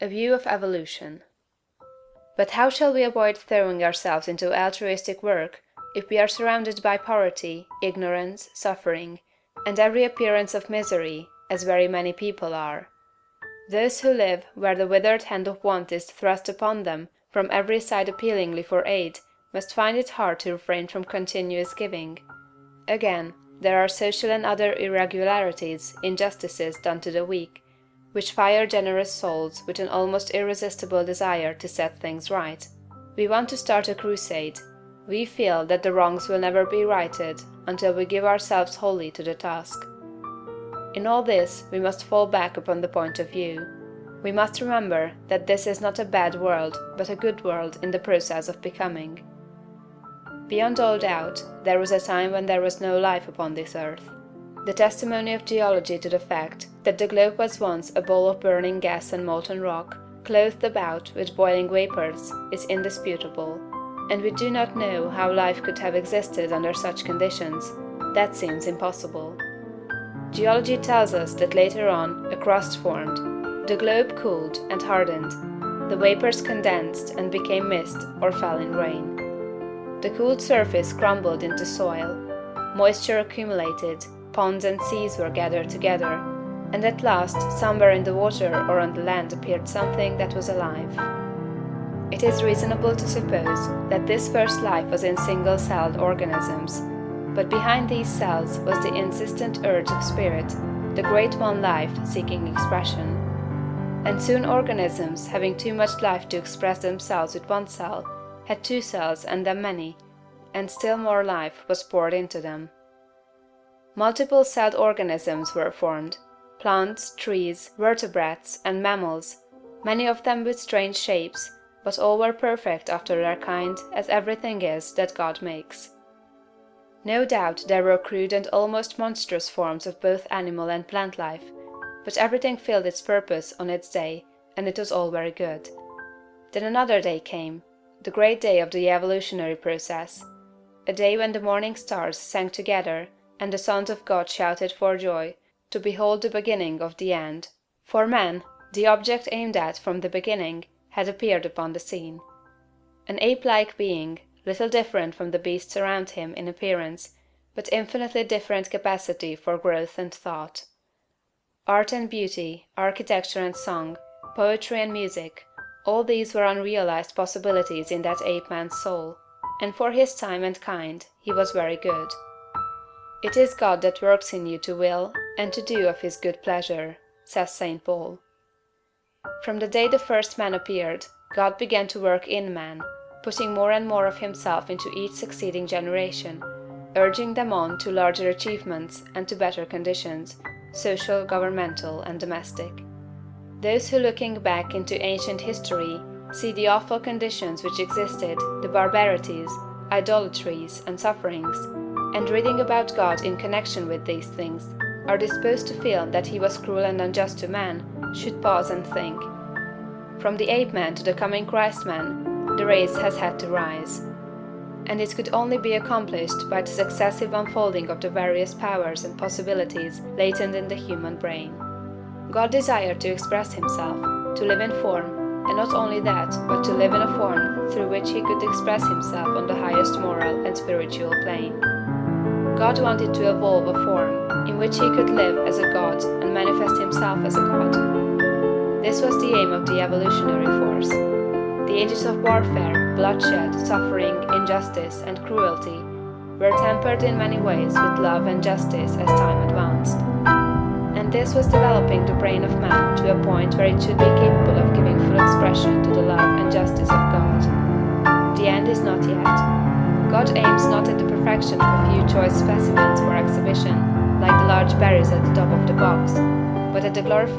A view of evolution. But how shall we avoid throwing ourselves into altruistic work if we are surrounded by poverty, ignorance, suffering, and every appearance of misery, as very many people are? Those who live where the withered hand of want is thrust upon them from every side appealingly for aid must find it hard to refrain from continuous giving. Again, there are social and other irregularities, injustices done to the weak, which fire generous souls with an almost irresistible desire to set things right. We want to start a crusade. We feel that the wrongs will never be righted until we give ourselves wholly to the task. In all this, we must fall back upon the point of view. We must remember that this is not a bad world, but a good world in the process of becoming. Beyond all doubt, there was a time when there was no life upon this earth. The testimony of geology to the fact that the globe was once a bowl of burning gas and molten rock, clothed about with boiling vapors, is indisputable, and we do not know how life could have existed under such conditions. That seems impossible. Geology tells us that later on a crust formed, the globe cooled and hardened, the vapors condensed and became mist or fell in rain. The cooled surface crumbled into soil, moisture accumulated, ponds and seas were gathered together, and at last somewhere in the water or on the land appeared something that was alive. It is reasonable to suppose that this first life was in single-celled organisms, but behind these cells was the insistent urge of spirit, the great one life seeking expression. And soon organisms, having too much life to express themselves with one cell, had two cells and then many, and still more life was poured into them. Multiple-celled organisms were formed, plants, trees, vertebrates, and mammals, many of them with strange shapes, but all were perfect after their kind, as everything is that God makes. No doubt there were crude and almost monstrous forms of both animal and plant life, but everything filled its purpose on its day, and it was all very good. Then another day came, the great day of the evolutionary process, a day when the morning stars sang together, and the sons of God shouted for joy, to behold the beginning of the end. For man, the object aimed at from the beginning, had appeared upon the scene. An ape-like being, little different from the beasts around him in appearance, but infinitely different capacity for growth and thought. Art and beauty, architecture and song, poetry and music, all these were unrealized possibilities in that ape-man's soul, and for his time and kind he was very good. It is God that works in you to will and to do of his good pleasure, says St. Paul. From the day the first man appeared, God began to work in man, putting more and more of himself into each succeeding generation, urging them on to larger achievements and to better conditions, social, governmental, and domestic. Those who, looking back into ancient history, see the awful conditions which existed, the barbarities, idolatries, and sufferings, and reading about God in connection with these things, are disposed to feel that he was cruel and unjust to man, should pause and think. From the ape-man to the coming Christ-man, the race has had to rise. And it could only be accomplished by the successive unfolding of the various powers and possibilities latent in the human brain. God desired to express himself, to live in form, and not only that, but to live in a form through which he could express himself on the highest moral and spiritual plane. God wanted to evolve a form in which he could live as a God and manifest himself as a God. This was the aim of the evolutionary force. The ages of warfare, bloodshed, suffering, injustice, and cruelty were tempered in many ways with love and justice as time advanced. And this was developing the brain of man to a point where it should be capable of giving full expression to the love and justice of God. The end is not yet. God aims not at the perfection of a few choice specimens for exhibition, like the large berries at the top of the box, but at the glorification